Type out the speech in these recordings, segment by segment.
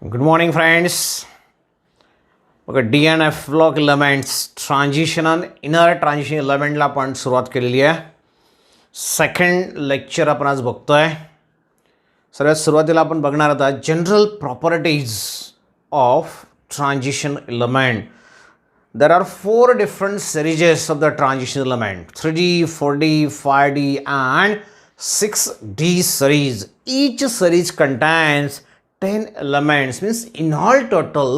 Good morning, friends. बघा d and f block elements transition आणि inner transition एलिमेंटला आपण सुरुवात केलेली आहे. सेकंड लेक्चर आपण आज बघतोय. सर्वात सुरुवातीला आपण बघणार आहोत general properties of transition element. There are 4 different series of the transition element: 3D, 4D, 5D and 6D series. Each series contains 10 elements, means in all total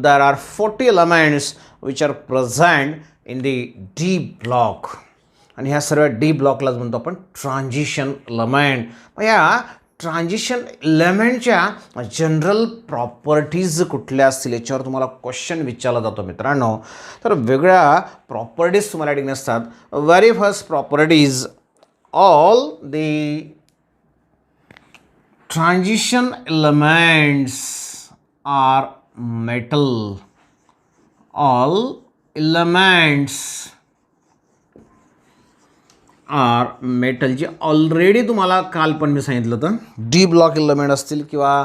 there are 40 elements which are present in the D block. आणि ह्या सर्व D ब्लॉकलाच म्हणतो आपण transition element. या transition एलिमेंटच्या general properties कुठल्या असतील याच्यावर तुम्हाला क्वेश्चन विचारला जातो मित्रांनो. तर वेगळ्या प्रॉपर्टीज तुम्हाला टिक नसतात. Very first properties, all the transition elements are metal. All elements are metal. जे ऑलरेडी तुम्हाला काल पण मी सांगितलं होतं, डी ब्लॉक एलिमेंट असतील किंवा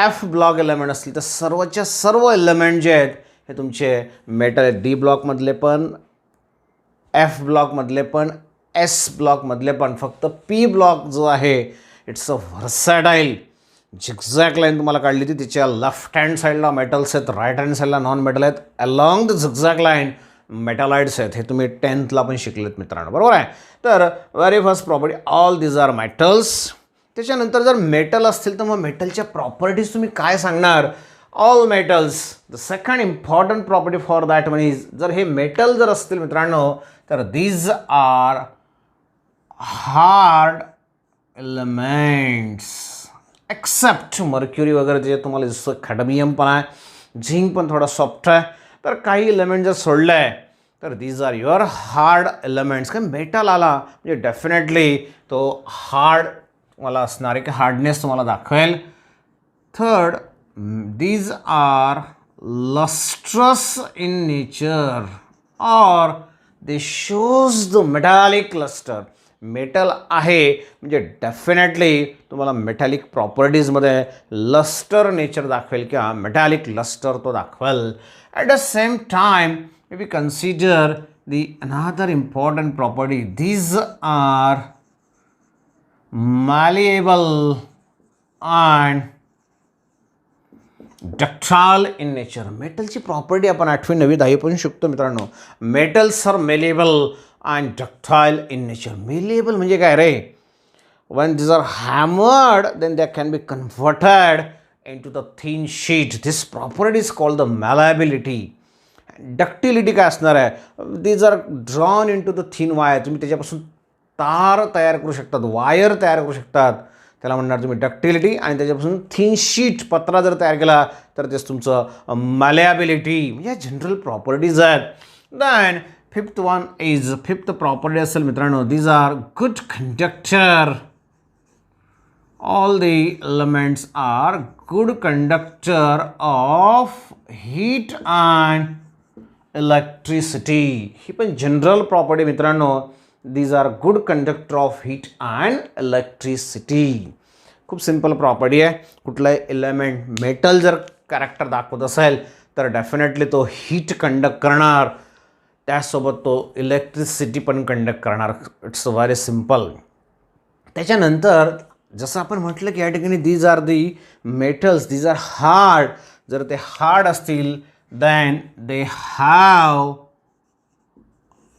एफ ब्लॉक एलिमेंट असतील तर सर्वच्या सर्व एलिमेंट जे आहेत हे तुमचे मेटल आहेत. डी ब्लॉकमधले पण, एफ ब्लॉकमधले पण, एस ब्लॉकमधले पण. फक्त पी ब्लॉक जो आहे इट्स अ व्हर्सॅटाईल. झिगझॅग लाईन तुम्हाला काढली होती, तिच्या लेफ्ट हँड साईडला मेटल्स आहेत, राईट हँड साईडला नॉन मेटल आहेत. Along the zigzag line metalloids आहेत. हे तुम्ही 10thला पण शिकलेत मित्रांनो, बरोबर आहे. तर very first property, all these are metals. त्याच्यानंतर जर मेटल असतील तर मग मेटलच्या प्रॉपर्टीज तुम्ही काय सांगणार? All metals. The second important property for that one is, जर हे मेटल जर असतील मित्रांनो तर these are hard elements except mercury वगैरे जे तुम्हाला जसं खॅडमियम पण आहे, झिंक पण थोडा सॉफ्ट आहे. तर काही एलिमेंट जर सोडलं आहे तर these are your hard elements. काय मेटल आला म्हणजे डेफिनेटली तो हार्ड तुम्हाला असणार आहे, की हार्डनेस तुम्हाला दाखवेल. Third, these are lustrous in nature और they shows the metallic lustre. Metal आहे म्हणजे डेफिनेटली तुम्हाला मेटॅलिक प्रॉपर्टीजमध्ये लस्टर नेचर दाखवेल किंवा मेटॅलिक लस्टर तो दाखवेल. At the same time, if we consider the another important property, these are malleable and ductile in nature. मेटलची property आपण 8वी 9वी 10वी पण शिकतो मित्रांनो. Metals are malleable and ductile in nature. Malleable म्हणजे काय रे? When these are hammered, then they can be converted into the thin sheet. This property is called the malleability. Ductility काय असणार आहे? These are drawn into the thin wire. तुम्ही त्याच्यापासून तार तयार करू शकतात, वायर तयार करू शकतात, त्याला म्हणणार तुम्ही डक्टिलिटी. आणि त्याच्यापासून थिन शीट पत्रा जर तयार केला तर तेच तुमचं मॅलेबिलिटी. म्हणजे जनरल प्रॉपर्टीज आहेत. देन फिफ्थ प्रॉपर्टी असेल मित्रांनो, these are good conductor. All the elements are good conductor of heat and electricity. ही पण जनरल प्रॉपर्टी मित्रांनो. These are good conductor of heat and electricity. खूप सिंपल प्रॉपर्टी आहे. कुठलाही element metal जर character दाखवत असेल तर डेफिनेटली तो हीट कंडक्ट करणार, त्यासोबत तो इलेक्ट्रिसिटी पण कंडक्ट करणार. It's very simple. त्याच्यानंतर जसं आपण म्हटलं की या ठिकाणी these are the metals, these are hard. जर ते हार्ड असतील then they have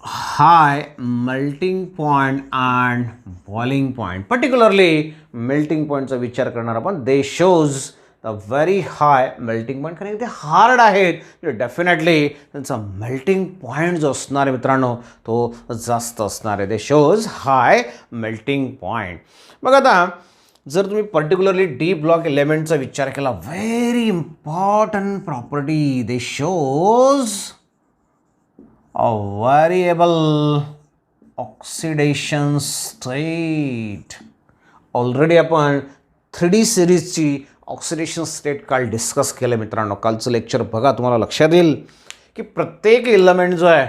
high melting point and boiling point. Particularly melting पॉईंटचा विचार करणार आपण. They shows the very high melting point, कारण ते हार्ड आहेत डेफिनेटली त्यांचा मेल्टिंग पॉईंट जो असणार आहे मित्रांनो तो जास्त असणार आहे. दे शोज हाय मेल्टिंग पॉईंट. बघा आता जर तुम्ही पर्टिक्युलरली डी ब्लॉक एलिमेंटचा विचार केला, very important property, they shows a variable oxidation state. Already आपण 3D सिरीजची ऑक्सिडेशन स्टेट काल डिस्कस केलं मित्रांनो. कालचं लेक्चर बघा, तुम्हाला लक्षात येईल की प्रत्येक एलिमेंट जो आहे,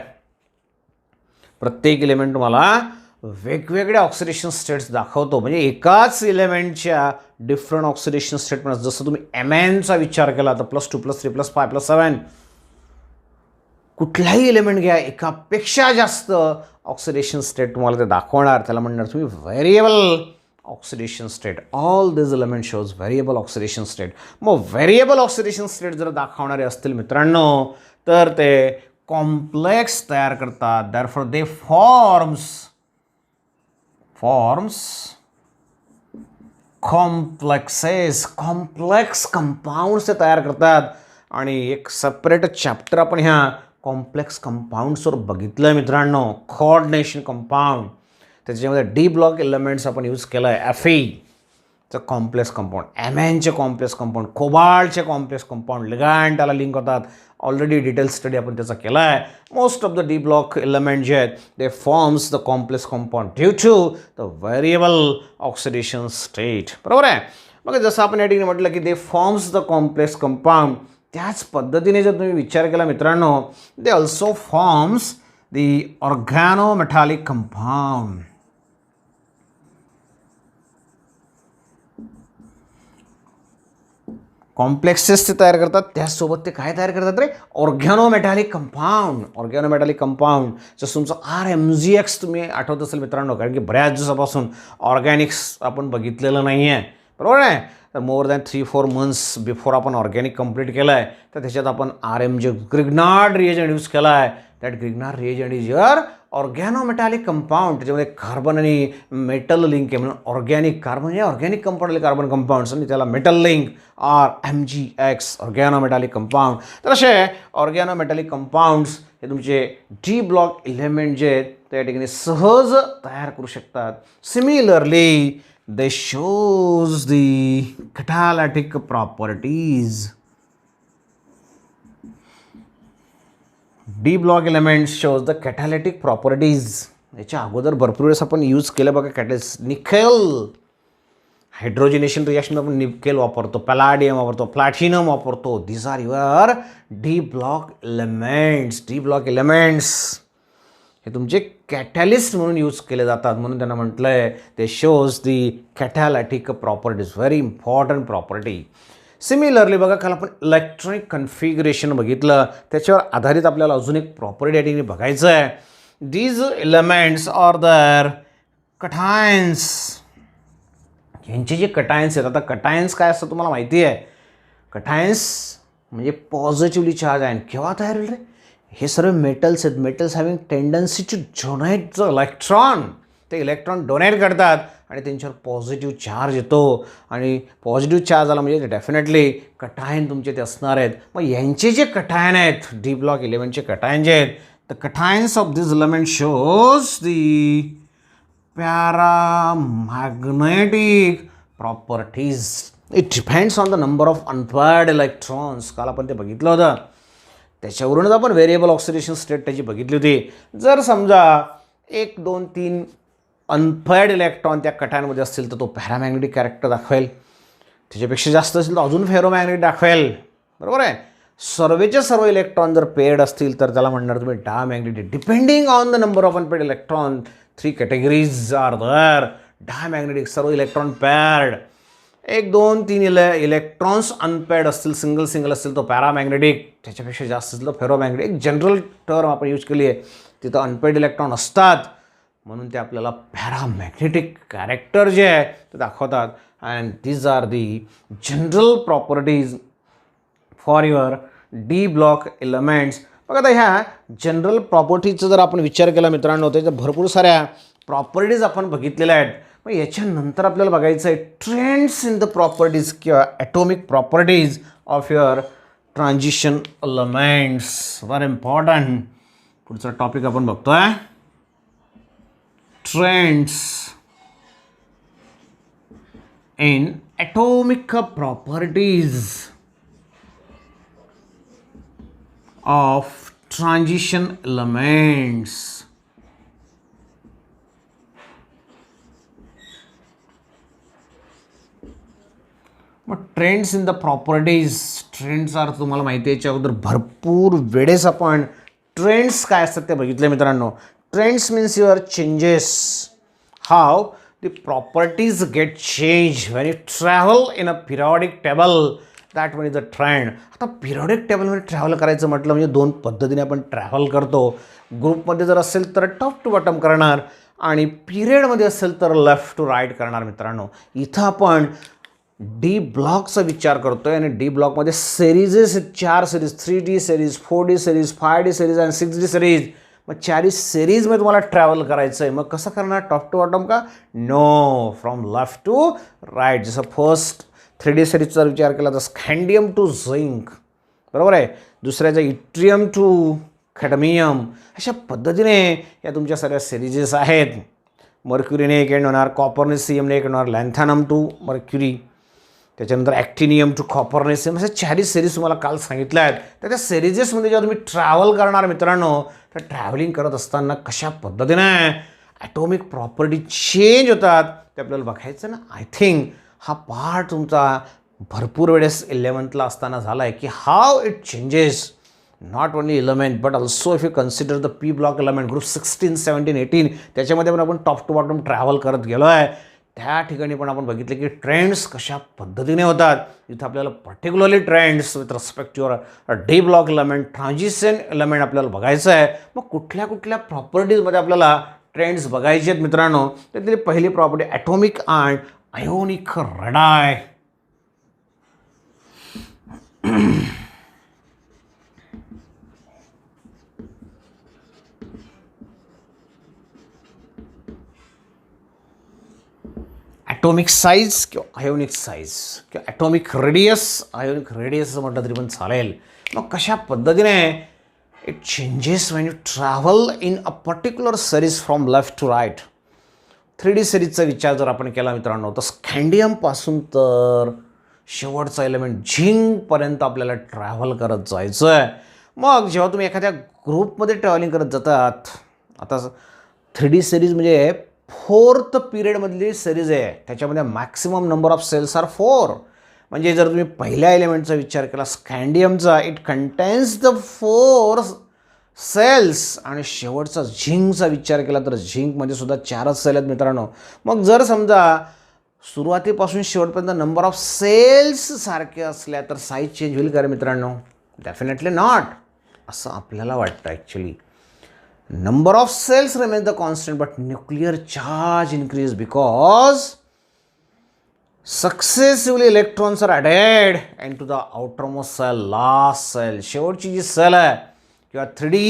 प्रत्येक एलिमेंट तुम्हाला वेगवेगळ्या ऑक्सिडेशन स्टेट्स दाखवतो. म्हणजे एकाच एलिमेंटच्या डिफरंट ऑक्सिडेशन स्टेट म्हणा. जसं तुम्ही एमएनचा विचार केला तर +2 +3 +5 +7 कुठलाही एलिमेंट घ्या, एकापेक्षा जास्त ऑक्सिडेशन स्टेट तुम्हाला ते दाखवणार. त्याला म्हणणार तुम्ही variable oxidation state. All this element shows variable oxidation state. मग व्हेरिएबल ऑक्सिडेशन स्टेट जर दाखवणारे असतील मित्रांनो तर ते कॉम्प्लेक्स तयार करतात. Therefore they forms complexes, complex compounds ते तयार करतात. आणि एक सेपरेट चॅप्टर आपण ह्या कॉम्प्लेक्स कंपाऊंड्सवर बघितलं मित्रांनो. कोऑर्डिनेशन कंपाऊंड, त्याच्यामध्ये डी ब्लॉक एलिमेंट्स आपण यूज केलं आहे. चं कॉम्प्लेक्स कंपाऊंड, एमएनचे कॉम्प्लेक्स कंपाऊंड, कोबाल्टचे कॉम्प्लेक्स कंपाऊंड, लिगँड त्याला लिंक होतात. ऑलरेडी डिटेल स्टडी आपण त्याचा केला आहे. Most of the D block element जे आहेत ते forms the complex compound due to the variable oxidation state. बरोबर आहे. मग जसं आपण या ठिकाणी म्हटलं की they forms the complex compound, त्याच पद्धतीने जर तुम्ही विचार केला मित्रांनो they also forms the organometallic compound. Complexes ते तयार करतात, त्याचसोबत ते काय तयार करतात रे, ऑर्गॅनोमेटॅलिक कंपाऊंड. ऑर्गॅनोमेटॅलिक कंपाऊंड जसं तुमचं RMgX तुम्ही आठवत असेल मित्रांनो, कारण की बऱ्याच दिवसापासून ऑर्गॅनिक्स आपण बघितलेलं नाही आहे. बरोबर आहे. तर मोर दॅन 3-4 मंथ्स बिफोर आपण ऑर्गॅनिक कंप्लीट केलं आहे. तर त्याच्यात आपण ग्रिग्नार्ड रिएजंट यूज केला आहे. That Grignard reagent is your organometallic compound. त्याच्यामध्ये कार्बन आणि मेटल लिंक आहे म्हणून ऑर्गॅनिक. कार्बन हे ऑर्गॅनिक कंपाऊंडले कार्बन कंपाऊंड्स आणि त्याला metal link RMgX organometallic compound. तर असे ऑर्गॅनोमेटॅलिक कंपाऊंड्स हे तुमचे डी ब्लॉक एलिमेंट जे आहेत त्या ठिकाणी सहज तयार करू शकतात. Similarly they shows the catalytic properties. D block elements shows the catalytic properties. याच्या अगोदर भरपूर वेळेस आपण यूज केलं बघा कॅटलिस्ट. निकेल हायड्रोजनेशन रिॲक्शन आपण निकेल वापरतो, पॅलाडियम वापरतो, प्लॅटिनम वापरतो. These are your D block elements. D block elements हे तुमचे कॅटॅलिस्ट म्हणून यूज केले जातात. म्हणून त्यांना म्हटलं आहे ते shows the catalytic properties, very important property. Similarly बघा काल आपण इलेक्ट्रॉनिक कन्फिगरेशन बघितलं, त्याच्यावर आधारित आपल्याला अजून एक प्रॉपर्टी या ठिकाणी बघायचं आहे. दीज एलिमेंट्स आर दर कटायन्स. यांचे जे कटायन्स आहेत, आता कटायन्स काय असतं तुम्हाला माहिती आहे. कटायन्स म्हणजे पॉझिटिव्हली चार्ज आहे. केव्हा तयार होईल रे, हे सर्व मेटल्स आहेत. Metals having tendency to donate the electron. ते इलेक्ट्रॉन डोनेट करतात आणि त्यांच्यावर पॉझिटिव्ह चार्ज येतो. आणि पॉझिटिव्ह चार्ज आला म्हणजे डेफिनेटली कटायन तुमचे ते असणार आहेत. मग यांचे जे कटायन आहेत, डी ब्लॉक एलिमेंटचे कटायन जे आहेत, the cations of this element shows the paramagnetic properties. It depends on the number of unpaired electrons. काल आपण ते बघितलं होतं. त्याच्यावरूनच आपण व्हेरिएबल ऑक्सिडेशन स्टेट त्याची बघितली होती. जर समजा 1, 2, 3 अनपेअर्ड इलेक्ट्रॉन त्या कटायनमध्ये असतील तर तो पॅरामॅग्नेटिक कॅरेक्टर दाखवेल. त्याच्यापेक्षा जास्त असेल तर अजून फेरोमॅग्नेटिक दाखवेल. बरोबर आहे. सर्वेचे सर्व इलेक्ट्रॉन जर पेअर्ड असतील तर त्याला म्हणणार तुम्ही diamagnetic. Depending on the number of unpaired electron 3 categories are there. Diamagnetic सर्व इलेक्ट्रॉन पेअर्ड. 1, 2, 3 इलेक्ट्रॉन्स अनपेअर्ड असतील, सिंगल असतील तो पॅरामॅग्नेटिक. त्याच्यापेक्षा जास्त असलं फेरोमॅग्नेटिक. एक जनरल टर्म आपण यूज केली आहे. तिथं अनपेअर्ड इलेक्ट्रॉन असतात म्हणून ते आपल्याला पॅरामॅग्नेटिक कॅरेक्टर जे आहे ते दाखवतात. And these are the general properties for your D block elements. बघा आता ह्या जनरल प्रॉपर्टीजचा जर आपण विचार केला मित्रांनो, त्याच्या भरपूर साऱ्या प्रॉपर्टीज आपण बघितलेल्या आहेत. मग याच्यानंतर आपल्याला बघायचं आहे ट्रेंड्स इन द प्रॉपर्टीज किंवा atomic properties of your transition elements. Very important. पुढचा टॉपिक आपण बघतोय trends in atomic properties of transition elements. मग trends in the properties. Trends are तुम्हाला माहिती आहे, याच्या अगोदर भरपूर वेळेस आपण ट्रेंड्स काय असतात ते बघितले मित्रांनो. Trends means your changes how the properties get changed when you travel in a periodic table. That one is a trend. आता पिरियडिक टेबलमध्ये ट्रॅव्हल करायचं म्हटलं म्हणजे दोन पद्धतीने आपण ट्रॅव्हल करतो. ग्रुपमध्ये जर असेल तर टॉप टू बॉटम करणार आणि पिरियडमध्ये असेल तर लेफ्ट टू राईट करणार. मित्रांनो, इथं आपण डी ब्लॉकचा विचार करतोय आणि डी ब्लॉकमध्ये सिरीजेस, 4 series, 3D series, 4D series, 5D series आणि 6D सिरीज. मग 4 सिरीजमध्ये तुम्हाला ट्रॅव्हल करायचं आहे. मग कसं करणार? टॉप टू बॉटम का? No, from left to right. जसं फर्स्ट 3D सिरीजचा विचार केला तर स्कँडियम टू झिंक, बरोबर आहे. दुसऱ्याचा इट्रियम टू कॅडमियम. अशा पद्धतीने या तुमच्या सगळ्या सिरीजेस आहेत. मर्क्युरीने एक एंड होणार, कॉपरनेसियमने एक होणार, लॅन्थॅनम टू मर्क्युरी, त्याच्यानंतर ॲक्टिनियम टू कॉपरनेसियम. अशा 4 सिरीज तुम्हाला काल सांगितल्या आहेत. तर त्या सिरीजेसमध्ये जेव्हा तुम्ही ट्रॅव्हल करणार मित्रांनो, तर ट्रॅव्हलिंग करत असताना कशा पद्धतीने ॲटॉमिक प्रॉपर्टी चेंज होतात ते आपल्याला बघायचं ना. आय थिंक हा पार्ट तुमचा भरपूर वेळेस 11th असताना झाला आहे की how it changes not only element but also if you consider the P block element group 16, 17, 18 त्याच्यामध्ये पण आपण टॉप टू बॉटम ट्रॅव्हल करत गेलो आहे. त्या ठिकाणी पण आपण बघितलं की ट्रेंड्स कशा पद्धतीने होतात. इथं आपल्याला particularly trends with respect to your D block element, transition element आपल्याला बघायचं आहे. मग कुठल्या कुठल्या प्रॉपर्टीजमध्ये आपल्याला ट्रेंड्स बघायचे आहेत मित्रांनो, त्यातली पहिली property atomic and ionic radii. Atomic size किंवा आयोनिक साईज किंवा ॲटॉमिक रेडियस, आयोनिक रेडियस असं म्हटलं तरी पण चालेल. मग कशा पद्धतीने it changes when you travel in a particular series from left to right. 3D सिरीजचा विचार जर आपण केला मित्रांनो, तर स्कँडियमपासून तर शेवटचा एलिमेंट झिंकपर्यंत आपल्याला ट्रॅव्हल करत जायचं आहे. मग जेव्हा तुम्ही एखाद्या ग्रुपमध्ये ट्रॅव्हलिंग करत जातात, आता 3D सिरीज म्हणजे 4th पिरियडमधली सिरीज आहे, त्याच्यामध्ये maximum number of shells are 4. म्हणजे जर तुम्ही पहिल्या एलिमेंटचा विचार केला स्कँडियमचा, इट कंटेन्स द 4 सेल्स. आणि शेवटचा झिंकचा विचार केला तर झिंकमध्ये सुद्धा 4च सेल आहेत मित्रांनो. मग जर समजा सुरुवातीपासून शेवटपर्यंत नंबर ऑफ सेल्स सारखे असल्या तर साईज चेंज होईल का रे मित्रांनो? डेफिनेटली नॉट, असं आपल्याला वाटतं. Actually number of cells remains the constant but nuclear charge increase because successively electrons are added into the outermost cell, last cell. शेवटची जी सेल आहे किंवा 3D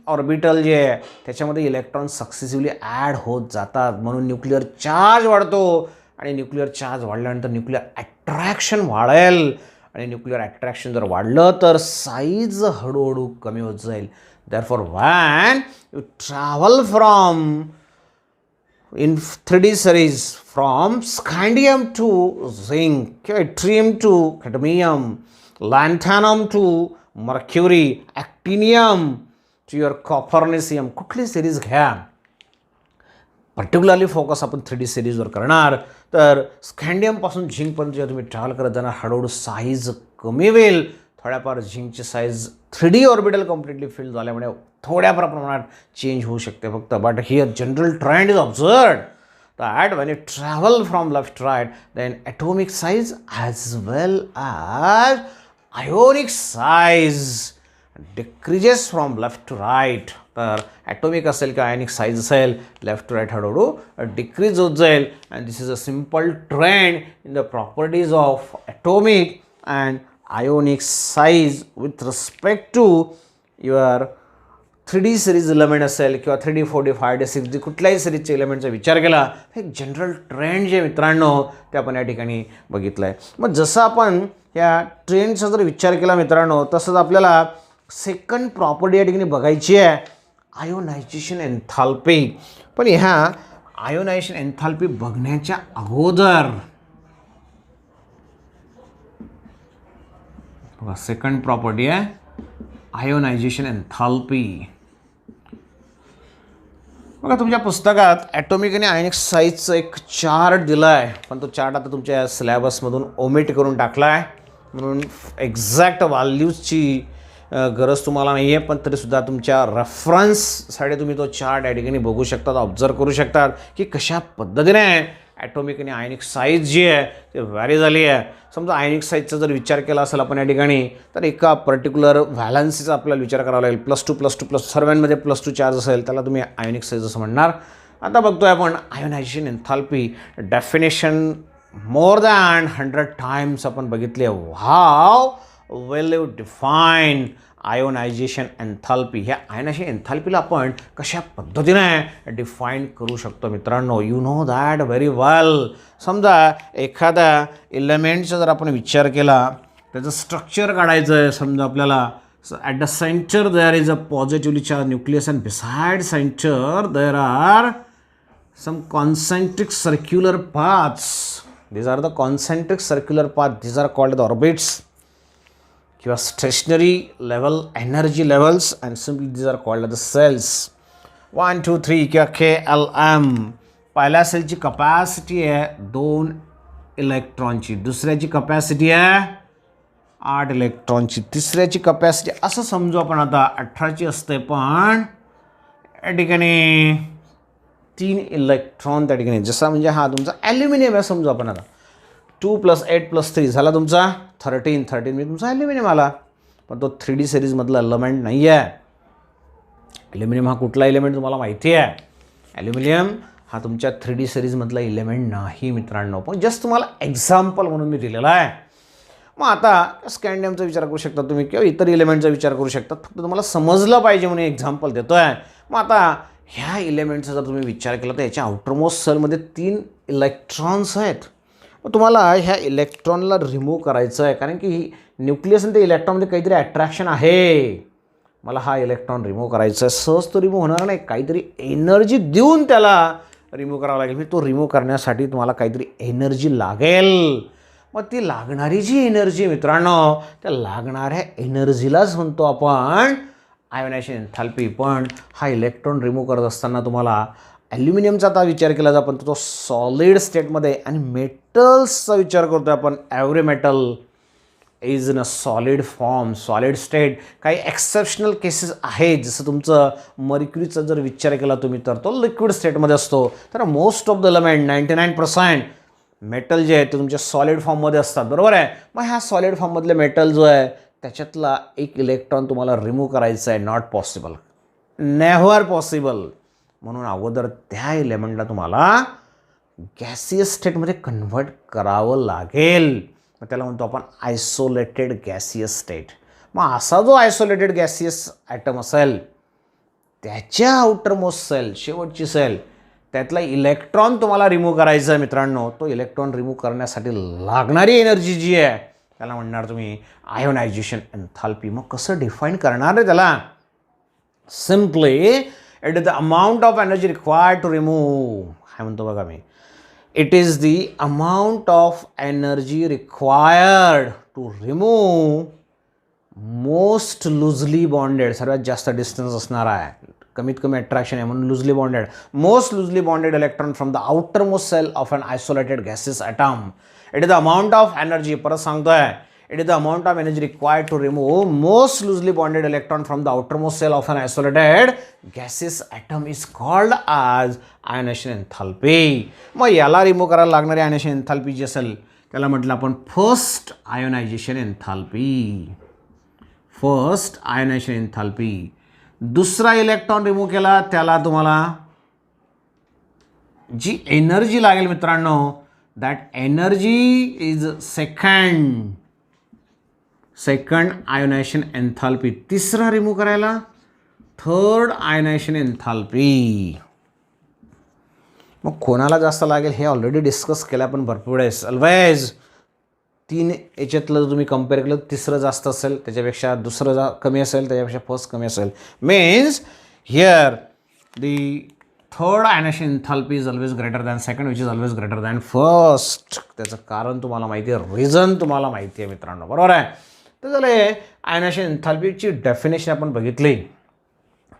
ऑर्बिटल जे आहे त्याच्यामध्ये इलेक्ट्रॉन सक्सेसिव्हली ॲड होत जातात, म्हणून न्यूक्लिअर चार्ज वाढतो. आणि न्यूक्लिअर चार्ज वाढल्यानंतर न्यूक्लिअर अट्रॅक्शन वाढेल आणि न्यूक्लिअर अट्रॅक्शन जर वाढलं तर साईज हळूहळू कमी होत जाईल. Therefore, when you travel from in 3D series from scandium to zinc, yttrium to cadmium, lanthanum to mercury, actinium to your copernicium, कुठली सिरीज घ्या, पर्टिक्युलरली फोकस आपण 3D सिरीजवर करणार तर स्कँडियमपासून झिंकपर्यंत जेव्हा तुम्ही ट्रॅव्हल करत जाणार हळूहळू साईज कमी होईल. थोड्याफार झिंकची size 3D orbital completely fill झाल्यामुळे थोड्याफार प्रमाणात चेंज होऊ शकते फक्त. But here general trend is observed that when you travel from left to right then atomic size as well as ionic size decreases from left to right. तर atomic असेल किंवा ionic size असेल left to right हळूहळू decrease होत जाईल. And this is a simple trend in the properties of atomic and ionic size with respect to your 3D series element असेल किंवा 3D 4D 5D 6D कुठल्याही सिरीजच्या एलिमेंटचा विचार केला एक जनरल ट्रेंड जे मित्रांनो ते आपण या ठिकाणी बघितलं आहे. मग जसं आपण या ट्रेंडचा जर विचार केला मित्रांनो तसंच आपल्याला सेकंड प्रॉपर्टी या ठिकाणी बघायची आहे आयोनायझेशन एन्थाल्पी. पण ह्या आयोनायझेशन एन्थाल्पी बघण्याच्या अगोदर सेकंड प्रॉपर्टी आहे आयोनायझेशन एन्थाल्पी. बघा तुमच्या पुस्तकात ॲटॉमिक आणि आयोनिक साईजचं एक चार्ट दिला आहे, पण तो चार्ट आता तुमच्या सिलेबसमधून ओमिट करून टाकला आहे म्हणून एक्झॅक्ट व्हॅल्यूजची गरज तुम्हाला नाही आहे, पण तरीसुद्धा तुमच्या रेफरन्ससाठी तुम्ही तो चार्ट या ठिकाणी बघू शकतात, ऑब्झर्व करू शकतात की कशा पद्धतीने ॲटॉमिक आणि आयनिक साईज जी आहे ती व्हॅरी झाली आहे. समजा आयनिक साईजचा जर विचार केला असेल आपण या ठिकाणी, तर एका पर्टिक्युलर व्हॅलन्सीचा आपल्याला विचार करावा लागेल. +2 सर्वांमध्ये +2 चार्ज असेल त्याला तुम्ही आयोनिक साईज असं म्हणणार. आता बघतोय आपण ionisation enthalpy definition more than 100 times आपण बघितले. How will you define ionisation enthalpy? ह्या आयोनायझेशन एन्थाल्पीला आपण कशा पद्धतीने डिफाईन करू शकतो मित्रांनो? You know that very well. समजा एखाद्या एलिमेंटचा जर आपण विचार केला, त्याचं स्ट्रक्चर काढायचं आहे. समजा आपल्याला at the center there is a positively charged nucleus and beside center there are some concentric circular paths. These are the concentric circular paths. These are called the orbits किंवा stationary level energy levels and simply these are called the cells. 1 2 3 किंवा KLM. पहिल्या सेलची capacity आहे 2 इलेक्ट्रॉनची, दुसऱ्याची capacity आहे 8 इलेक्ट्रॉनची, तिसऱ्याची capacity असं समजू आपण आता 18ची असते, पण या ठिकाणी 3 इलेक्ट्रॉन त्या ठिकाणी. जसा म्हणजे हा तुमचा ॲल्युमिनियम आहे समजू आपण आता. 2 + 8 + 3 झाला तुमचा 13 म्हणजे तुमचा ॲल्युमिनियम आला. पण तो 3D सिरीजमधला एलिमेंट नाही आहे. ॲल्युमिनियम हा कुठला एलिमेंट तुम्हाला माहिती आहे? ॲल्युमिनियम हा तुमच्या 3D सिरीजमधला एलिमेंट नाही मित्रांनो, पण जस्ट तुम्हाला एक्झाम्पल म्हणून मी दिलेला आहे. मग आता स्कॅन्डियमचा विचार करू शकता तुम्ही किंवा इतर एलिमेंटचा विचार करू शकता, फक्त तुम्हाला समजलं पाहिजे म्हणून एक्झाम्पल देतो आहे. मग आता ह्या एलिमेंटचा जर तुम्ही विचार केला तर याच्या आउटरमोस्ट सेलमध्ये 3 इलेक्ट्रॉन्स आहेत. मग तुम्हाला ह्या इलेक्ट्रॉनला रिमूव्ह करायचं आहे, कारण की न्यूक्लियस आणि त्या इलेक्ट्रॉनमध्ये काहीतरी अट्रॅक्शन आहे. मला हा इलेक्ट्रॉन रिमूव्ह करायचा आहे. सहज तो रिमूव्ह होणार नाही, काहीतरी एनर्जी देऊन त्याला रिमूव्ह करावा लागेल. तो रिमूव्ह करण्यासाठी तुम्हाला काहीतरी एनर्जी लागेल. मग ती लागणारी जी एनर्जी मित्रांनो, त्या लागणाऱ्या एनर्जीलाच म्हणतो आपण आयोनायझेशन एन्थाल्पी. पण हा इलेक्ट्रॉन रिमूव्ह करत असताना तुम्हाला ॲल्युमिनियमचा आता विचार केला जातो, पण तो सॉलिड स्टेटमध्ये, आणि मेटल्सचा विचार करतो आपण. Every metal is in a solid form, solid state. काही एक्सेप्शनल केसेस आहेत, जसं तुमचं मर्क्युरीचा जर विचार केला तुम्ही तर तो लिक्विड स्टेटमध्ये असतो. तर most of the element 99% metal जे आहे ते तुमच्या सॉलिड फॉर्ममध्ये असतात, बरोबर आहे. मग ह्या सॉलिड फॉर्ममधले मेटल जो आहे त्याच्यातला एक इलेक्ट्रॉन तुम्हाला रिमूव्ह करायचा आहे. Not possible, never possible. म्हणून अगोदर त्या एलिमेंटला तुम्हाला गॅसियस स्टेटमध्ये कन्व्हर्ट करावं लागेल. मग त्याला म्हणतो आपण आयसोलेटेड गॅसियस स्टेट. मग असा जो आयसोलेटेड गॅसियस ॲटम असेल त्याच्या आउटरमोस्ट सेल, शेवटची सेल, त्यातला इलेक्ट्रॉन तुम्हाला रिमूव्ह करायचा आहे मित्रांनो. तो इलेक्ट्रॉन रिमूव्ह करण्यासाठी लागणारी एनर्जी जी आहे त्याला म्हणणार तुम्ही आयोनायझेशन एन्थाल्पी. मग कसं डिफाईन करणार आहे त्याला? Simply it is the amount of energy required to remove. काय म्हणतो बघा मी, it is the amount of energy required to remove most loosely bonded, सर्वात जास्त डिस्टन्स असणार आहे, कमीत कमी अट्रॅक्शन आहे म्हणून loosely bonded, most loosely bonded electron from the outer most shell of an isolated gases atom. It is the amount of energy, परत सांगतोय, it is the amount of energy required to remove most loosely bonded electron from the outer most shell of an isolated gases atom is called as ionization enthalpy. मग याला remove करायला लागणारी ionisation enthalpy जी असेल त्याला म्हटलं आपण first ionization enthalpy. First ionization enthalpy. दुसरा electron remove केला त्याला तुम्हाला जी एनर्जी लागेल मित्रांनो, that energy is second ionization enthalpy. तिसरा रिमूव्ह करायला थर्ड आयोनायझेशन एन्थाल्पी. मग कोणाला जास्त लागेल हे ऑलरेडी डिस्कस केलं आपण भरपूर वेळेस. ऑलवेज 3 याच्यातलं जर तुम्ही कम्पेअर केलं तिसरं जास्त असेल, त्याच्यापेक्षा दुसरं कमी असेल, त्याच्यापेक्षा फर्स्ट कमी असेल. Means here the third ionization enthalpy is always greater than second which is always greater than first. त्याचं कारण तुम्हाला माहिती आहे, रिझन तुम्हाला माहिती आहे मित्रांनो, बरोबर आहे. तर झालं आयोनायझेशन एन्थाल्पीची डेफिनेशन आपण बघितली,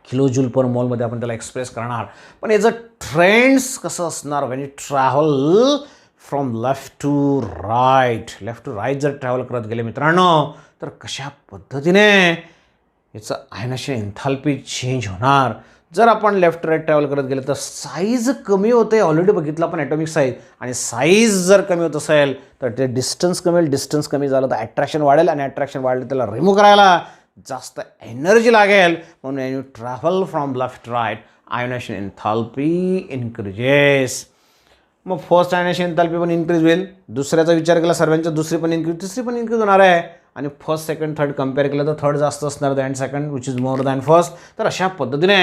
किलोजूल पर मोलमध्ये आपण त्याला एक्सप्रेस करणार. पण याचं ट्रेंड्स कसं असणार when you travel from left to right. Left to right जर ट्रॅव्हल करत गेले मित्रांनो तर कशा पद्धतीने याचं आयनाशन एन्थाल्पी चेंज होणार. जर आपण लेफ्ट राईट ट्रॅव्हल करत गेलं तर साईज कमी होते. ऑलरेडी बघितलं आपण ॲटॉमिक साईज, आणि साईज जर कमी होत असेल तर ते डिस्टन्स कमी होईल. डिस्टन्स कमी झालं तर अट्रॅक्शन वाढेल, आणि अट्रॅक्शन वाढलं त्याला रिमूव्ह करायला जास्त एनर्जी लागेल. म्हणून you travel from left right ionisation enthalpy increases. मग फर्स्ट आयनाशन एन्थाल्पी पण इन्क्रीज होईल. दुसऱ्याचा विचार केला सर्वांच्या, दुसरी पण इन्क्रीज, तिसरी पण इन्क्रीज होणार आहे. आणि फर्स्ट सेकंड थर्ड कम्पेअर केलं तर थर्ड जास्त असणार than second which is more than first. तर अशा पद्धतीने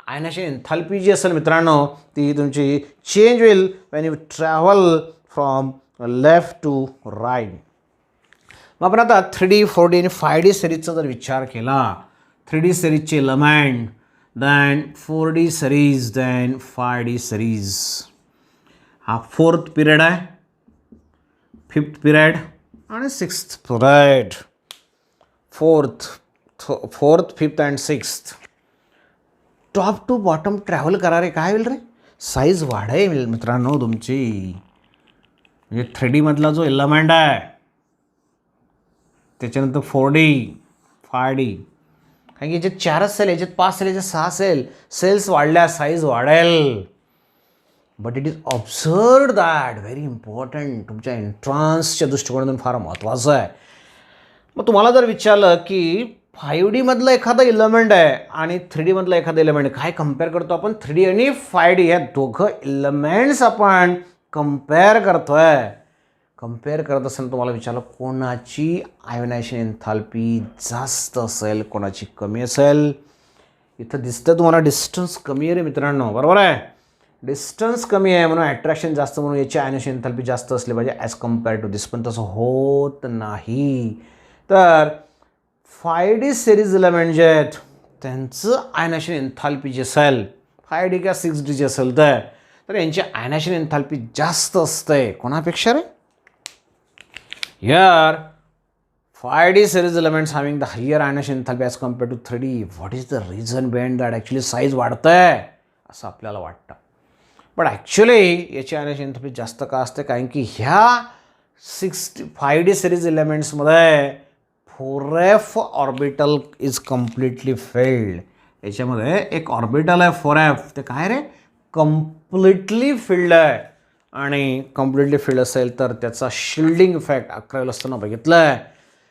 आयनाशन एन्थाल्पी जी असेल मित्रांनो ती तुमची चेंज होईल when you travel from left to right. मग आपण आता 3D 4D आणि 5D सिरीजचा जर विचार केला, 3D सिरीजचे element, then 4D series, then 5D series. हा 4th पिरियड आहे, 5th पिरियड आणि 6th period. 4th, 5th and 6th top to bottom travel करा रे. काय होईल रे, साईज वाढेल मित्रांनो तुमची. म्हणजे 3D मधला जो एलिमेंट आहे त्याच्यानंतर 4D 5D, कारण की याच्यात 4च सेल, याच्यात 5 सेल, याच्यात 6 सेल. सेल्स वाढल्या साईज वाढेल. But it is observe that, very important, तुमच्या एंट्रान्सच्या दृष्टिकोनातून फार महत्त्वाचं आहे. मग तुम्हाला जर विचारलं की 5D मधलं एखादं एलिमेंट आहे आणि 3D मधलं एखादं एलिमेंट आहे, काय कम्पेअर करतो आपण, 3D आणि 5D या दोघं एलिमेंट्स आपण कम्पेअर करतोय. कम्पेअर करत असताना तुम्हाला विचारलं कोणाची आयोनायझेशन एन्थाल्पी जास्त असेल, कोणाची कमी असेल. इथं दिसतं तुम्हाला डिस्टन्स कमी आहे रे मित्रांनो, बरोबर आहे. डिस्टन्स कमी आहे म्हणून अट्रॅक्शन जास्त, म्हणून याची आयनायझेशन एन्थाल्पी जास्त असली पाहिजे ॲज कम्पेअर टू दिस. पण तसं होत नाही. तर 5D सिरीज एलिमेंट जे आहेत त्यांचं आयनायझेशन एन्थाल्पी जे असेल 5D किंवा 6D जे असेल तर यांची आयनायझेशन एन्थाल्पी जास्त असते कोणापेक्षा रे. Here 5D series elements having the higher ionization enthalpy as compared to 3D. What is the reason behind that? Actually size वाढतंय असं आपल्याला वाटतं. बट ॲक्च्युली याची आयनायझेशन एन्थाल्पी जास्त का असते, कारण की ह्या 5D सिरीज एलिमेंट्समध्ये 4f orbital is completely filled. याच्यामध्ये एक ऑर्बिटल आहे 4f, ते काय रे कम्प्लिटली फिल्ड आहे. आणि कम्प्लिटली फिल्ड असेल तर त्याचा शिल्डिंग इफेक्ट 11वीला असताना बघितलं आहे.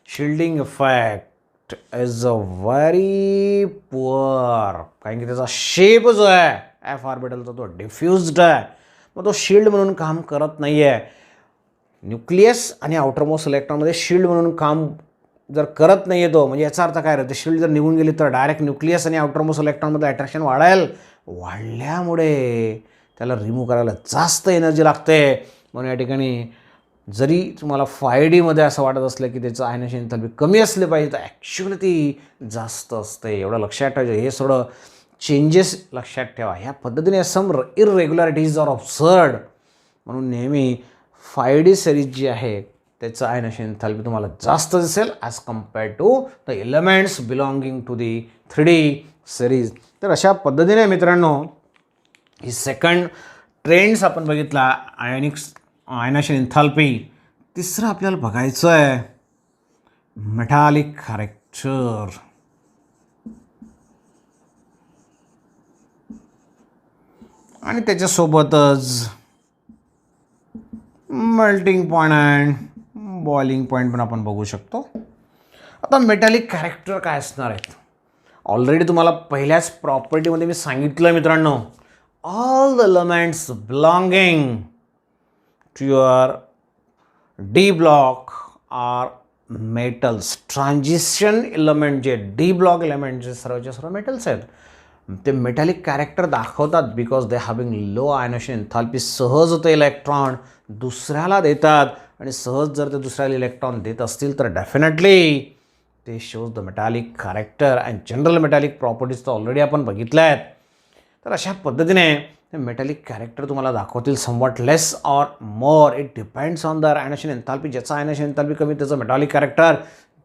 Shielding effect is a very poor, कारण की त्याचा शेप जो आहे एफ ऑर्बिटलचा तो डिफ्युज्ड आहे. मग तो शिल्ड म्हणून काम करत नाही आहे. न्यूक्लियस आणि आउटरमोस्ट इलेक्ट्रॉनमध्ये शिल्ड म्हणून काम जर करत नाही आहे तो, म्हणजे याचा अर्थ काय राहते, शिल्ड जर निघून गेली तर डायरेक्ट न्यूक्लियस आणि आउटरमोस्ट इलेक्ट्रॉनमध्ये अट्रॅक्शन वाढेल. वाढल्यामुळे त्याला रिमूव्ह करायला जास्त एनर्जी लागते. म्हणून या ठिकाणी जरी तुम्हाला 5D मध्ये असं वाटत असलं की त्याचं आयनायझेशन एन्थाल्पी कमी असले पाहिजे, तर ॲक्च्युअली ती जास्त असते. एवढं लक्षात ठेवायचं. हे थोडं चेंजेस लक्षात ठेवा. ह्या पद्धतीने सम इररेग्युलॅरिटीज आर ऑब्झर्वड. म्हणून नेहमी 5D सिरीज जी आहे त्याचं आयनायझेशन एन्थाल्पी तुम्हाला जास्त दिसेल as compared to the elements belonging to the 3D series. तर अशा पद्धतीने मित्रांनो ही सेकंड ट्रेंड्स आपण बघितला आयनायझेशन एन्थाल्पी. तिसरं आपल्याला बघायचं आहे मेटालिक कॅरेक्टर. आणि त्याच्यासोबतच melting point and boiling point पण आपण बघू शकतो. आता मेटालिक कॅरेक्टर काय असणार आहेत, ऑलरेडी तुम्हाला पहिल्याच प्रॉपर्टीमध्ये मी सांगितलं मित्रांनो, all the elements belonging to your D block are metals. Transition element जे D ब्लॉक एलिमेंट जे सर्व मेटल्स आहेत, ते मेटॅलिक कॅरेक्टर दाखवतात because they having low ionisation enthalpy. सहज ते इलेक्ट्रॉन दुसऱ्याला देतात, आणि सहज जर ते दुसऱ्याला इलेक्ट्रॉन देत असतील तर डेफिनेटली ते shows the metallic character and general metallic properties तर ऑलरेडी आपण बघितल्या आहेत. तर अशा पद्धतीने ते मेटॅलिक कॅरेक्टर तुम्हाला दाखवतील somewhat less or more. It depends on the ionisation enthalpy. ज्याचा आयनायझेशन एन्थाल्पी कमी त्याचं मेटॅलिक कॅरेक्टर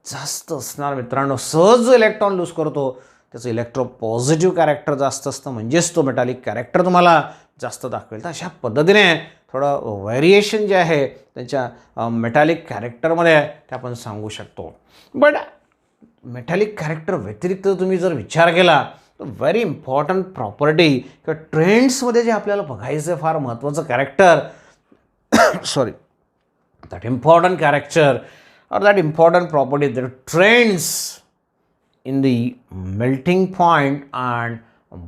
जास्त असणार मित्रांनो. सहज जो इलेक्ट्रॉन लूज करतो त्याचं इलेक्ट्रो पॉझिटिव्ह कॅरेक्टर जास्त असतं, म्हणजेच तो मेटॅलिक कॅरेक्टर तुम्हाला जास्त दाखवेल. तर अशा पद्धतीने थोडं व्हेरिएशन जे आहे त्यांच्या मेटॅलिक कॅरेक्टरमध्ये ते आपण सांगू शकतो. बट मेटॅलिक कॅरेक्टर व्यतिरिक्त तुम्ही जर विचार केला तर व्हेरी इम्पॉर्टंट प्रॉपर्टी किंवा ट्रेंड्समध्ये जे आपल्याला बघायचं आहे फार महत्त्वाचं character sorry that important character or that important property that trends in the melting point and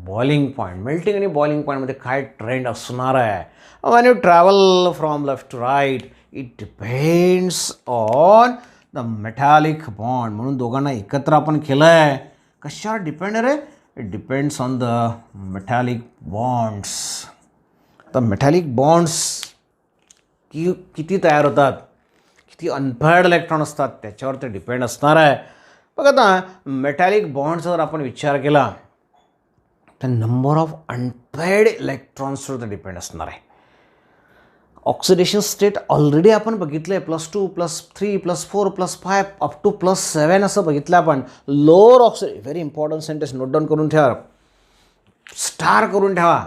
boiling point. Melting आणि boiling point मध्ये काय ट्रेंड असणार आहे. When you travel from left to right, it depends on the metallic bond. म्हणून दोघांना एकत्र आपण केलं आहे. कशावर डिपेंड आहे रे? It depends on the metallic bonds. आता मेटॅलिक बॉन्ड्स किती तयार होतात, किती अनपेअर्ड इलेक्ट्रॉन असतात त्याच्यावर ते डिपेंड असणार आहे. बघा आता मेटॅलिक बॉन्ड्सवर आपण विचार केला तर नंबर ऑफ अनपेअर्ड इलेक्ट्रॉन्सवर ते डिपेंड असणार आहे. ऑक्सिडेशन स्टेट ऑलरेडी आपण बघितलं आहे, +2 +3 +4 +5 अप टू +7 असं बघितलं आपण. Lower oxidation, very important sentence, note down करून ठेवा, स्टार करून ठेवा.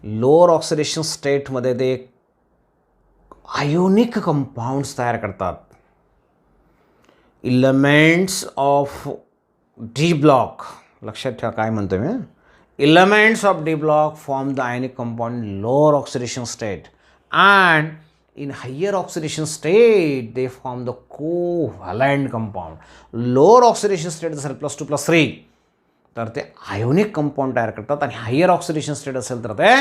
लोअर ऑक्सिडेशन स्टेटमध्ये ते आयोनिक कंपाउंड्स तयार करतात. इलेमेंट्स ऑफ डी ब्लॉक, लक्षात ठेवा काय म्हणतो मी. Elements of D block form the ionic compound in lower oxidation state and in higher oxidation state they form the covalent compound. lower oxidation state असेल +2 +3 तर ते आयोनिक कंपाऊंड तयार करतात आणि हायर ऑक्सिडेशन स्टेट असेल तर ते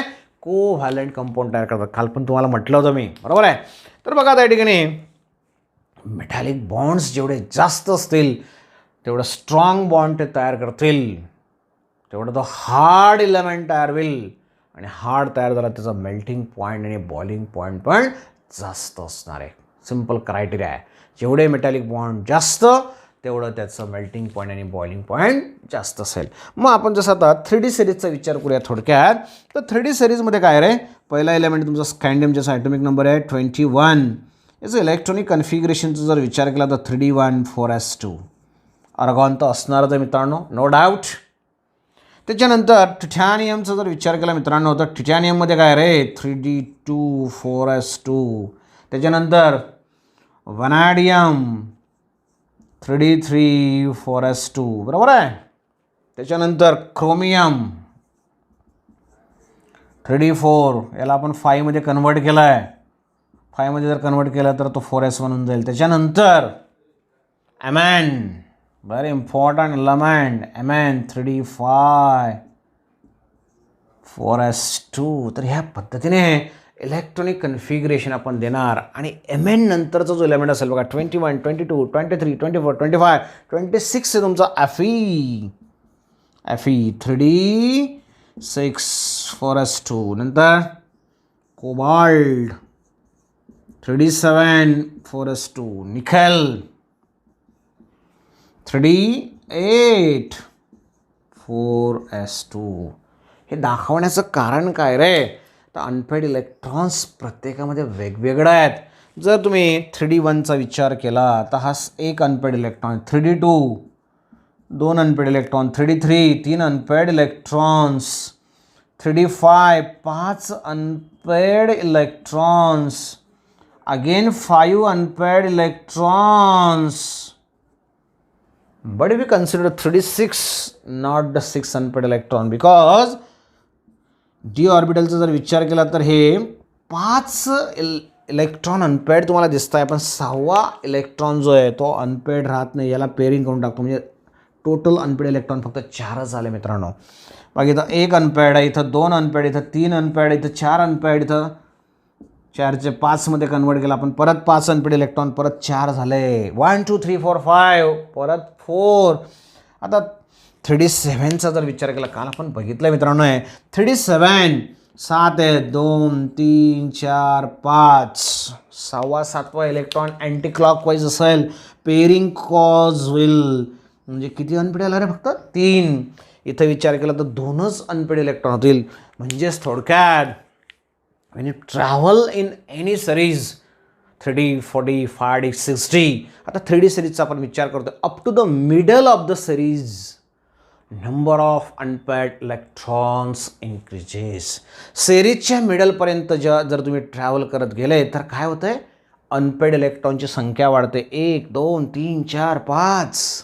कोव्हॅलंट कंपाऊंड तयार करतात. काल पण तुम्हाला म्हटलं होतं मी, बरोबर आहे. तर बघा त्या ठिकाणी मेटॅलिक बॉन्ड्स जेवढे जास्त असतील तेवढं स्ट्रॉंग बॉन्ड ते तयार करतील, तेवढं तो हार्ड इलेमेंट तयार होईल आणि हार्ड तयार झाला त्याचा मेल्टिंग पॉईंट आणि बॉइलिंग पॉईंट पण जास्त असणार आहे. सिम्पल क्रायटेरिया आहे. जेवढे मेटॅलिक बॉन्ड जास्त तेवढं त्याचं मेल्टिंग पॉईंट आणि बॉइलिंग पॉईंट जास्त असेल. मग आपण जसं आता 3D सिरीजचा विचार करूया थोडक्यात. तर 3D सिरीजमध्ये काय रे, पहिला एलिमेंट तुमचा स्कँडियमचा ॲटॉमिक नंबर आहे 21. याचं इलेक्ट्रॉनिक कन्फिगरेशनचा जर विचार केला तर 3D1 4s2. अर्गॉन तर असणारच आहे मित्रांनो, नो डाऊट. त्याच्यानंतर टिटॅनियमचा जर विचार केला मित्रांनो तर टिटॅनियममध्ये काय रे 3D2 4s2. त्याच्यानंतर वनॅडियम 3D3 4s2, बरोबर आहे. त्याच्यानंतर क्रोमियम 3D4, याला आपण 5 मध्ये कन्वर्ट केला आहे. 5 मध्ये जर कन्वर्ट केला तर तो 4s1 होऊन जाईल. त्याच्यानंतर एमॅन, very important element, Mn 3D5 4s2. तर ह्या पद्धतीने इलेक्ट्रॉनिक कन्फिगरेशन आपण देणार आणि Mn नंतरचा जो एलिमेंट असेल बघा 21 22 23 24 25 26 आहे तुमचा Fe 3D6 4s2. नंतर cobalt 3D7 4s2. Nickel 3D8 4s2. हे दाखवण्याचं कारण काय रे, तर अनपेड इलेक्ट्रॉन्स प्रत्येकामध्ये वेगवेगळ्या आहेत. जर तुम्ही 3D1चा विचार केला तर हा एक unpaired electron, 3D2 2 unpaired electron, 3D3 3 unpaired electrons, 3D5 5 unpaired electrons, again 5 unpaired electrons. But we consider 3D6 not the 6 unpaired electron because d ऑर्बिटलचा जर विचार केला तर हे 5 इलेक्ट्रॉन अनपेड तुम्हाला दिसत आहे, पण 6वा इलेक्ट्रॉन जो आहे तो अनपेड राहत नाही. याला पेअरिंग करून टाकतो म्हणजे टोटल अनपेड इलेक्ट्रॉन फक्त 4च झाले मित्रांनो. बाकी इथं 1 अनपेड आहे, इथं 2 अनपेड, इथं 3 अनपेड, इथं 4 अनपेड, इथं 4चे 5 मध्ये कन्वर्ट केला आपण, परत 5 अनपेड इलेक्ट्रॉन, परत 4 झाले. 1 2 3 4 5 परत 4. आता 3D7चा जर विचार केला, काल आपण बघितलं मित्रांनो आहे 3D7 7 आहे, 2 3 4 5, 6वा 7वा इलेक्ट्रॉन अँटी क्लॉकवाईज असेल, पेअरिंग कॉज होईल. म्हणजे किती अनपेड आला रे, फक्त 3. इथं विचार केला तर 2च अनपेड इलेक्ट्रॉन होतील. म्हणजेच थोडक्यात when you travel in any series 3D 4D 5D 6D, आता 3D सिरीजचा आपण विचार करतो, up to the middle of the series number of unpaired electrons increases. सिरीजच्या मिडलपर्यंत जर तुम्ही ट्रॅव्हल करत गेले तर काय होतं आहे, अनपेड इलेक्ट्रॉनची संख्या वाढते. 1 2 3 4 5.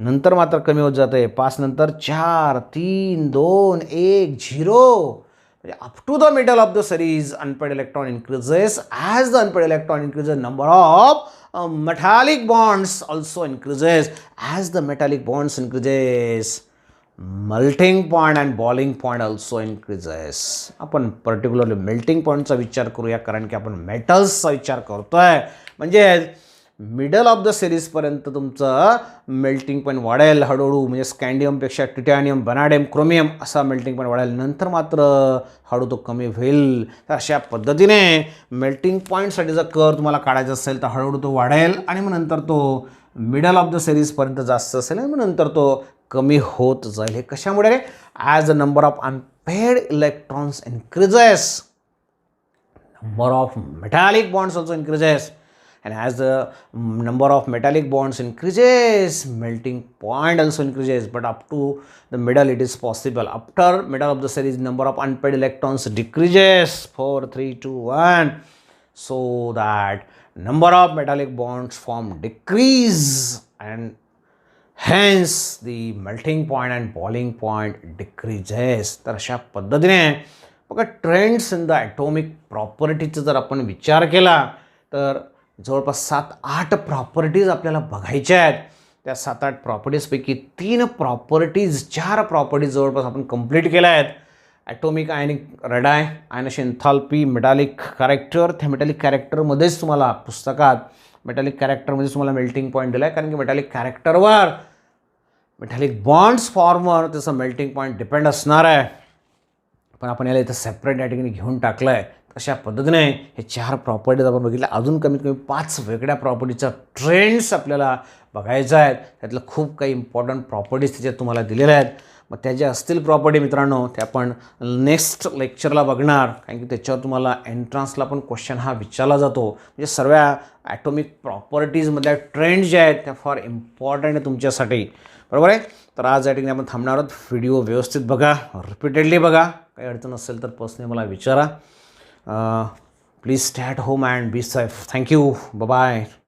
नंतर मात्र कमी होत जाते. 5 नंतर 4, 3, 2, 1, 0. Up to the middle of the series, unpaired electron increases. As the unpaired electron increases, number of metallic bonds also increases. As the metallic bonds increases, melting point and boiling point also increases. आपण particularly melting पॉईंटचा विचार करूया, कारण की आपण मेटल्सचा विचार करतोय. म्हणजे मिडल ऑफ द सिरीजपर्यंत तुमचं मेल्टिंग पॉईंट वाढेल हळूहळू. म्हणजे स्कँडियमपेक्षा टिटॅनियम, बनाडियम, क्रोमियम असा मेल्टिंग पॉईंट वाढेल. नंतर मात्र हळू तो कमी होईल. तर अशा पद्धतीने मेल्टिंग पॉईंटसाठी जर कर तुम्हाला काढायचा असेल तर हळूहळू तो वाढेल आणि मग नंतर तो मिडल ऑफ द सिरीजपर्यंत जास्त असेल आणि मग नंतर तो कमी होत जाईल. हे कशामुळे? As the number of unpaired electrons increases, number of metallic bonds also increases, and as the number of metallic bonds increases, melting point also increases. But up to the middle it is possible. After middle of the series, number of unpaired electrons decreases. 4, 3, 2, 1. So that number of metallic bonds form decrease, and hence the melting point and boiling point decreases. तर अशा पद्धतीने बघा trends in the atomic प्रॉपर्टीचा जर आपण विचार केला तर जवळपास 7-8 प्रॉपर्टीज आपल्याला बघायच्या आहेत. त्या 7-8 प्रॉपर्टीजपैकी 3 प्रॉपर्टीज 4 प्रॉपर्टीज जवळपास आपण कंप्लीट केल्या आहेत. ॲटॉमिक आयनिक रेडाय, आयनेशन एन्थाल्पी, मेटॅलिक कॅरेक्टर. त्या मेटॅलिक कॅरेक्टरमध्येच तुम्हाला पुस्तकात मेटॅलिक कॅरेक्टरमध्येच तुम्हाला मेल्टिंग पॉईंट दिला आहे, कारण की मेटॅलिक कॅरेक्टरवर मेटॅलिक बॉन्ड्स फॉर्मवर त्याचं मेल्टिंग पॉईंट डिपेंड असणार आहे. पण आपण याला इथं सेपरेट या ठिकाणी घेऊन टाकलं आहे. अशा पद्धतीने हे 4 प्रॉपर्टीज आपण बघितल्या. अजून कमीत कमी 5 वेगळ्या प्रॉपर्टीचा ट्रेंड्स आपल्याला बघायचं आहेत. त्यातलं खूप काही इम्पॉर्टंट प्रॉपर्टीज त्याच्यात तुम्हाला दिलेल्या आहेत. मग त्या ज्या असतील प्रॉपर्टी मित्रांनो ते आपण नेक्स्ट लेक्चरला बघणार, कारण की त्याच्यावर तुम्हाला एंट्रन्सला पण क्वेश्चन हा विचारला जातो. म्हणजे सर्व ॲटॉमिक प्रॉपर्टीजमधल्या ट्रेंड ज्या आहेत त्या फार इम्पॉर्टंट आहे तुमच्यासाठी, बरोबर आहे. तर आज या ठिकाणी आपण थांबणार आहोत. व्हिडिओ व्यवस्थित बघा, रिपीटेडली बघा. काही अडचण असेल तर पर्सनली मला विचारा. Please stay at home and be safe. Thank you. Bye.